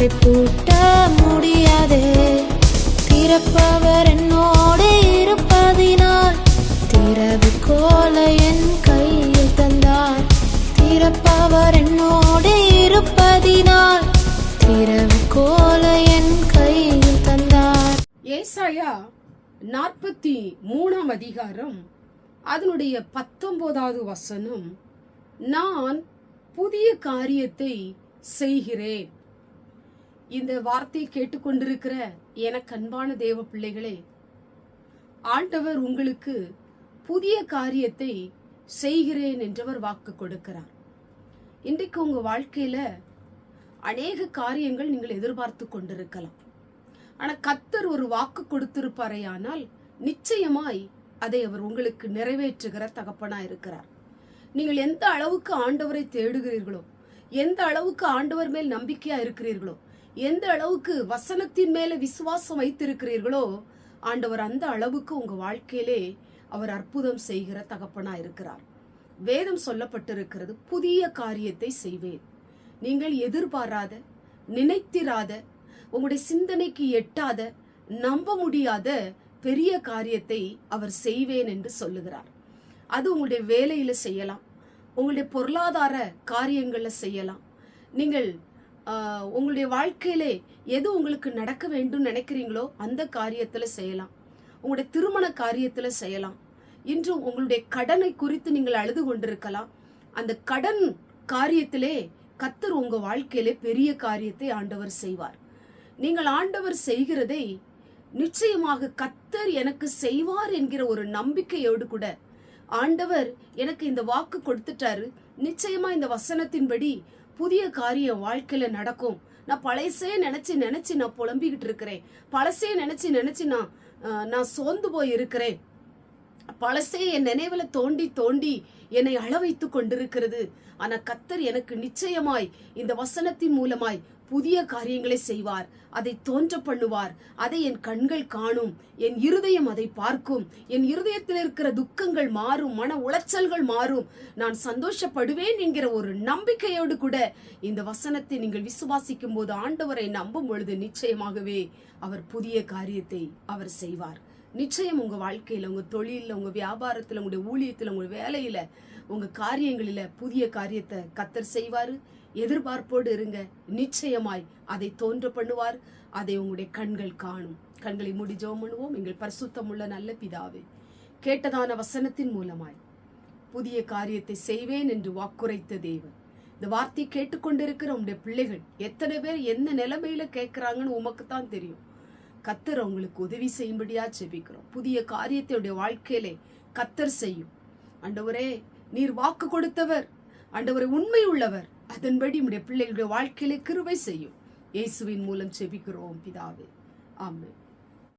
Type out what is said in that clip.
வாசலை பூட்ட முடியாதே. திறப்பவர் என்னோடு இருப்பதினால் திறவுகோலை என் கையில் தந்தார். திறப்பவர் என்னோடு இருப்பதினால் திறவுகோலை என் கையில் தந்தார். ஏசாயா 43 அதிகாரம் அதனுடைய 19வது வசனம், நான் புதிய காரியத்தை செய்கிறேன். இந்த வார்த்தையை கேட்டுக்கொண்டிருக்கிற எனக்கு அன்பான தேவ பிள்ளைகளே, ஆண்டவர் உங்களுக்கு புதிய காரியத்தை செய்கிறேன் என்றவர் வாக்கு கொடுக்கிறார். இன்றைக்கு உங்க வாழ்க்கையில அநேக காரியங்கள் நீங்கள் எதிர்பார்த்து கொண்டிருக்கலாம். ஆனா கர்த்தர் ஒரு வாக்கு கொடுத்திருப்பாரையானால் நிச்சயமாய் அதை அவர் உங்களுக்கு நிறைவேற்றுகிற தகப்பனா இருக்கிறார். நீங்கள் எந்த அளவுக்கு ஆண்டவரை தேடுகிறீர்களோ, எந்த அளவுக்கு ஆண்டவர் மேல் நம்பிக்கையா இருக்கிறீர்களோ, எந்த அளவுக்கு வசனத்தின் மேல விசுவாசம் வைத்திருக்கிறீர்களோ, ஆண்டவர் அந்த அளவுக்கு உங்க வாழ்க்கையிலே அவர் அற்புதம் செய்கிற தகப்பனா இருக்கிறார். வேதம் சொல்லப்பட்டிருக்கிறது, புதிய காரியத்தை செய்வேன். நீங்கள் எதிர்பாராத, நினைத்திராத, உங்களுடைய சிந்தனைக்கு எட்டாத, நம்ப முடியாத பெரிய காரியத்தை அவர் செய்வேன் என்று சொல்லுகிறார். அது உங்களுடைய வேலையில செய்யலாம், உங்களுடைய பொருளாதார காரியங்கள்ல செய்யலாம். நீங்கள் உங்களுடைய வாழ்க்கையிலே எது உங்களுக்கு நடக்க வேண்டும் நினைக்கிறீங்களோ அந்த காரியத்துல செய்யலாம். உங்களுடைய திருமண காரியத்துல செய்யலாம். இன்று உங்களுடைய கடனை குறித்து நீங்கள் அழுது கொண்டிருக்கலாம். அந்த கடன் காரியத்திலே கர்த்தர் உங்க வாழ்க்கையிலே பெரிய காரியத்தை ஆண்டவர் செய்வார். நீங்கள் ஆண்டவர் செய்கிறதை நிச்சயமாக கர்த்தர் எனக்கு செய்வார் என்கிற ஒரு நம்பிக்கையோடு கூட, ஆண்டவர் எனக்கு இந்த வாக்கு கொடுத்துட்டாரு, நிச்சயமா இந்த வசனத்தின்படி புதிய காரியம் வாழ்க்கையில நடக்கும். நான் பழசே நினைச்சு நான் புலம்பிக்கிட்டு இருக்கிறேன், பழசே நினைச்சு நான் சோர்ந்து போய் இருக்கிறேன், பழசே என் நினைவுல தோண்டி என்னை அள வைத்து கொண்டிருக்கிறது. ஆனா கர்த்தர் எனக்கு நிச்சயமாய் இந்த வசனத்தின் மூலமாய் புதிய காரியங்களை செய்வார், அதை தோன்ற பண்ணுவார். அதை என் கண்கள் காணும், என் இருதயம் அதை பார்க்கும், என் இருதயத்தில் இருக்கிற துக்கங்கள் மாறும், மன உளைச்சல்கள் மாறும், நான் சந்தோஷப்படுவேன் என்கிற ஒரு நம்பிக்கையோடு கூட இந்த வசனத்தை நீங்கள் விசுவாசிக்கும் போது, ஆண்டவரை நம்பும் பொழுது நிச்சயமாகவே அவர் புதிய காரியத்தை அவர் செய்வார். நிச்சயம் உங்க வாழ்க்கையில, உங்க தொழில, உங்க வியாபாரத்துல, உங்களுடைய ஊழியத்துல, உங்க வேலையில, உங்க காரியங்களில புதிய காரியத்தை கர்த்தர் செய்வாரு. எதிர்பார்ப்போடு இருங்க, நிச்சயமாய் அதை தோன்ற பண்ணுவார். அதை உங்களுடைய கண்கள் காணும். கண்களை மூடி ஜெபம் பண்ணுவோம். எங்கள் பரிசுத்தமுள்ள நல்ல பிதாவே, கேட்டதான வசனத்தின் மூலமாய் புதிய காரியத்தை செய்வேன் என்று வாக்குரைத்த தேவன், இந்த வார்த்தையை கேட்டுக்கொண்டிருக்கிற உங்களுடைய பிள்ளைகள் எத்தனை பேர் என்ன நிலைமையில கேட்கிறாங்கன்னு உமக்கு தான் தெரியும். கர்த்தர் உங்களுக்கு உதவி செய்யும்படியா ஜெபிக்கிறோம். புதிய காரியத்தை வாழ்க்கையிலே கர்த்தர் செய்யும். ஆண்டவரே, நீர் வாக்கு கொடுத்தவர், ஆண்டவரே உண்மை உள்ளவர், அதன்படி உடைய பிள்ளைகளுடைய வாழ்க்கையிலே கிருபை செய்யும். இயேசுவின் மூலம் ஜெபிக்கிறோம் பிதாவே, ஆமென்.